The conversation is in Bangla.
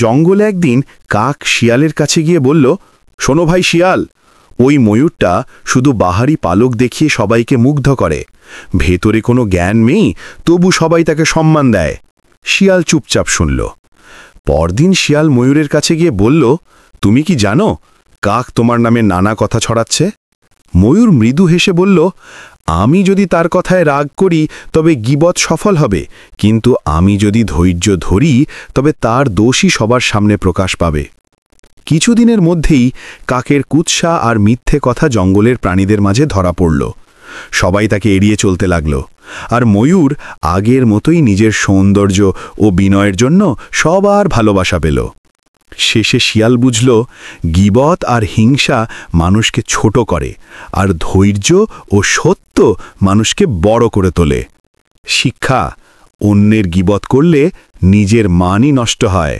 জঙ্গলে একদিন কাক শিয়ালের কাছে গিয়ে বলল, শোনো ভাই শিয়াল, ওই ময়ূরটা শুধু বাহারি পালক দেখিয়ে সবাইকে মুগ্ধ করে, ভেতরে কোনো জ্ঞান নেই, তবু সবাই তাকে সম্মান দেয়। শিয়াল চুপচাপ শুনল। পরদিন শিয়াল ময়ূরের কাছে গিয়ে বলল, তুমি কি জানো কাক তোমার নামে নানা কথা ছড়াচ্ছে? ময়ূর মৃদু হেসে বলল, আমি যদি তার কথায় রাগ করি তবে গীবত সফল হবে, কিন্তু আমি যদি ধৈর্য ধরি তবে তার দোষই সবার সামনে প্রকাশ পাবে। কিছুদিনের মধ্যেই কাকের কুৎসা আর মিথ্যে কথা জঙ্গলের প্রাণীদের মাঝে ধরা পড়ল। সবাই তাকে এড়িয়ে চলতে লাগল, আর ময়ূর আগের মতোই নিজের সৌন্দর্য ও বিনয়ের জন্য সবার ভালোবাসা পেল। শেষে শিয়াল বুঝল, গীবত আর হিংসা মানুষকে ছোট করে, আর ধৈর্য ও সত্য মানুষকে বড় করে তোলে। শিক্ষা: অন্যের গীবত করলে নিজের মানই নষ্ট হয়।